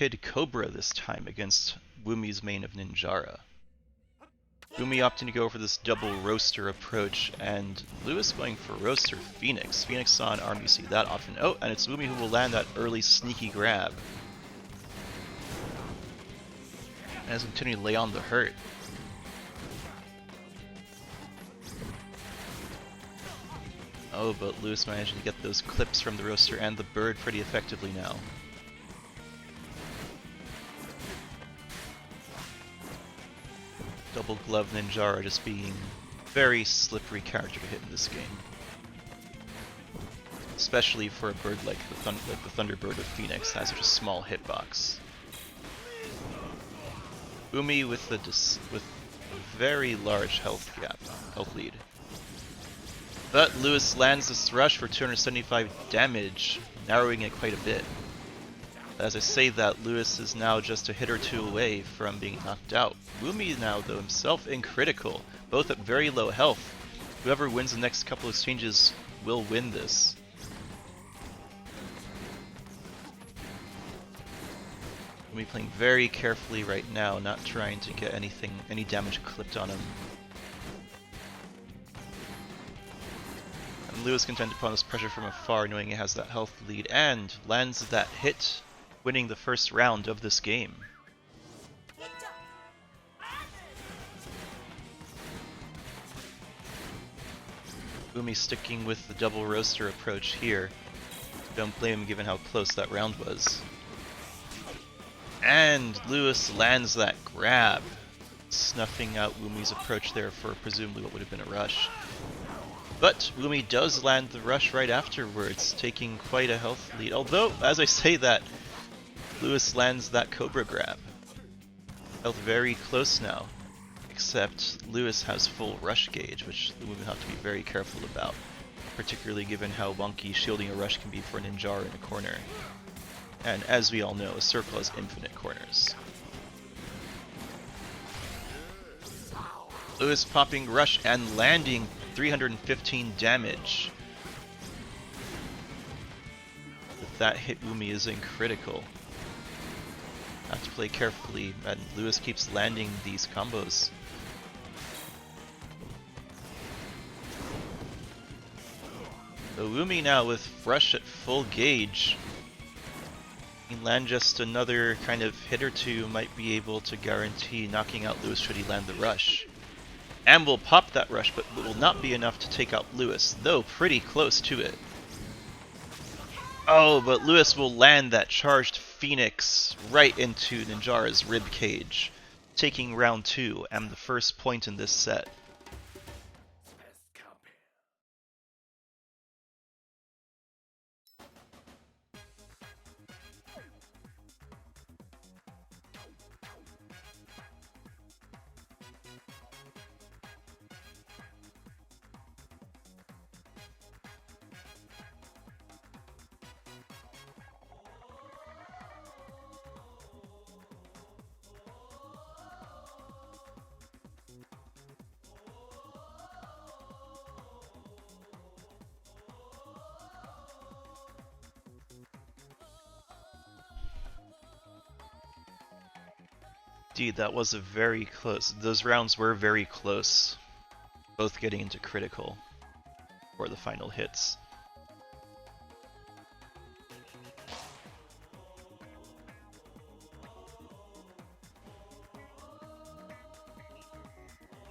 Kid Cobra this time against Woomy's main of Ninjara. Woomy opting to go for this double roaster approach, and Lewis going for roaster Phoenix. Phoenix saw an arm you see that often. Oh, and it's Woomy who will land that early sneaky grab. And has continued to lay on the hurt. Oh, but Lewis managing to get those clips from the roaster and the bird pretty effectively now. Double glove Ninjara just being very slippery character to hit in this game. Especially for a bird like the Thunderbird of Phoenix that has such a small hitbox. Woomy with a very large health lead. But Lewis lands this rush for 275 damage, narrowing it quite a bit. As I say that, Lewis is now just a hit or two away from being knocked out. Woomy now, though, himself in critical, both at very low health. Whoever wins the next couple of exchanges will win this. Woomy playing very carefully right now, not trying to get any damage clipped on him. And Lewis content upon this pressure from afar, knowing he has that health lead, and lands that hit, winning the first round of this game. Woomy sticking with the double roaster approach here. Don't blame him given how close that round was. And Lewis lands that grab, snuffing out Woomy's approach there for presumably what would have been a rush. But Woomy does land the rush right afterwards, taking quite a health lead. Although, as I say that, Lewis lands that Cobra grab. Felt very close now, except Lewis has full rush gauge, which the Woomy will have to be very careful about, particularly given how wonky shielding a rush can be for a Ninjara in a corner. And as we all know, a circle has infinite corners. Lewis popping rush and landing 315 damage. With that hit, Woomy is in critical. Have to play carefully, and Lewis keeps landing these combos. So Woomy now with rush at full gauge. Land just another kind of hit or two might be able to guarantee knocking out Lewis should he land the rush. And will pop that rush, but it will not be enough to take out Lewis, though pretty close to it. Oh, but Lewis will land that charged Phoenix right into Ninjara's rib cage, taking round 2 and the first point in this set. Indeed, that was a very close. Those rounds were very close, both getting into critical for the final hits.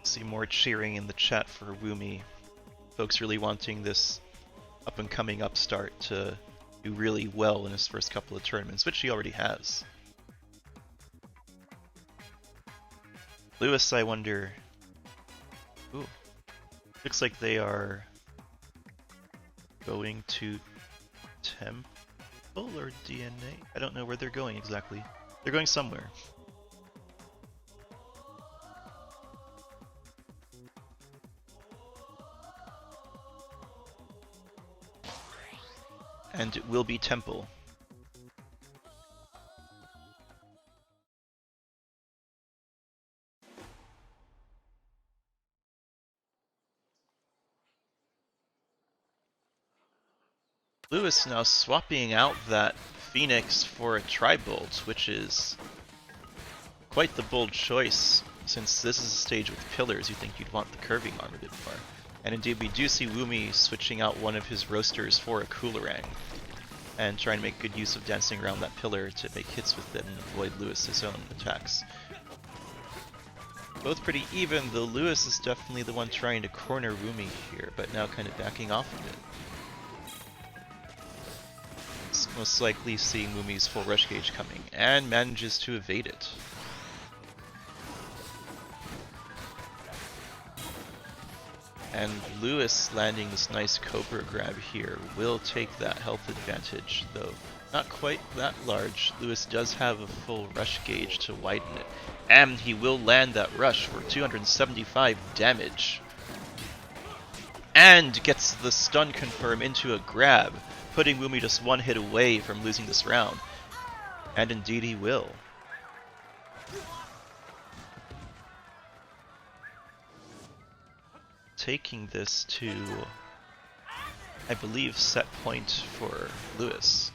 See more cheering in the chat for Woomy. Folks really wanting this up-and-coming upstart to do really well in his first couple of tournaments, which he already has. Lewis, I wonder... Ooh. Looks like they are going to Temple or DNA? I don't know where they're going exactly. They're going somewhere. And it will be Temple. Lewis now swapping out that Phoenix for a Tri-Bolt, which is quite the bold choice, since this is a stage with pillars. You think you'd want the curving arm a bit more. And indeed, we do see Woomy switching out one of his roasters for a Coolerang, and trying to make good use of dancing around that pillar to make hits with it and avoid Lewis's own attacks. Both pretty even, though Lewis is definitely the one trying to corner Woomy here, but now kind of backing off of it. It's most likely seeing Woomy's full rush gauge coming, and manages to evade it. And Lewis landing this nice Cobra grab here will take that health advantage, though not quite that large. Lewis does have a full rush gauge to widen it, and he will land that rush for 275 damage. And gets the stun confirm into a grab, putting Woomy just one hit away from losing this round. And indeed he will. Taking this to, I believe, set point for Lewis.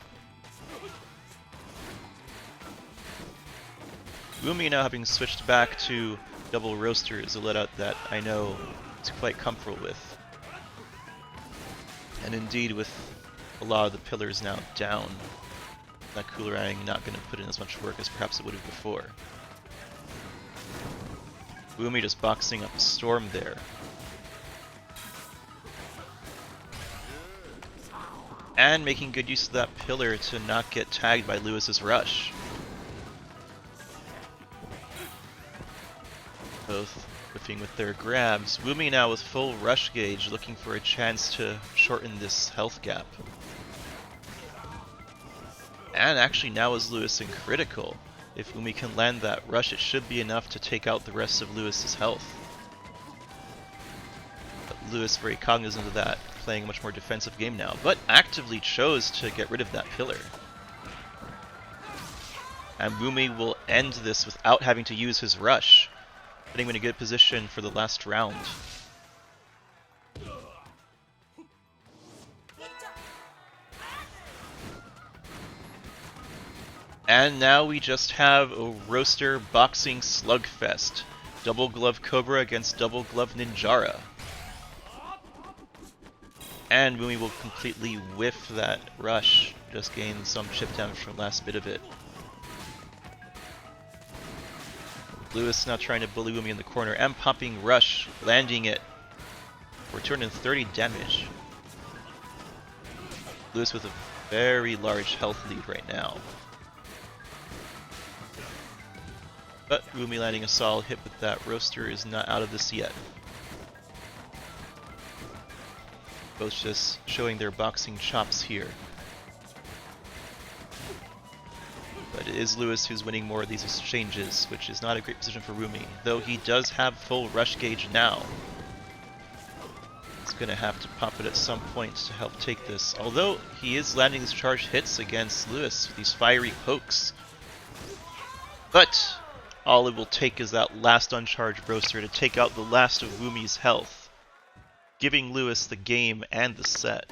Woomy now having switched back to double roaster is a layout that I know he's quite comfortable with. And indeed, with a lot of the pillars now down, that Coolerang not going to put in as much work as perhaps it would have before. Woomy just boxing up a storm there. And making good use of that pillar to not get tagged by Lewis's rush. Both whiffing with their grabs. Woomy now with full rush gauge, looking for a chance to shorten this health gap. And actually now is Lewis in critical. If Woomy can land that rush, it should be enough to take out the rest of Lewis's health. But Lewis very cognizant of that, playing a much more defensive game now, but actively chose to get rid of that pillar. And Woomy will end this without having to use his rush, putting him in a good position for the last round. And now we just have a roaster boxing slugfest. Double glove Cobra against double glove Ninjara. And Woomy will completely whiff that rush, just gain some chip damage from the last bit of it. Lewis now trying to bully Woomy in the corner and popping rush, landing it for 230 damage. Lewis with a very large health lead right now. But Woomy landing a solid hit with that roaster is not out of this yet. Both just showing their boxing chops here. But it is Lewis who's winning more of these exchanges, which is not a great position for Woomy, though he does have full rush gauge now. He's going to have to pop it at some point to help take this, although he is landing these charged hits against Lewis with these fiery pokes. But all it will take is that last uncharged roaster to take out the last of Woomy's health, giving Lewis the game and the set.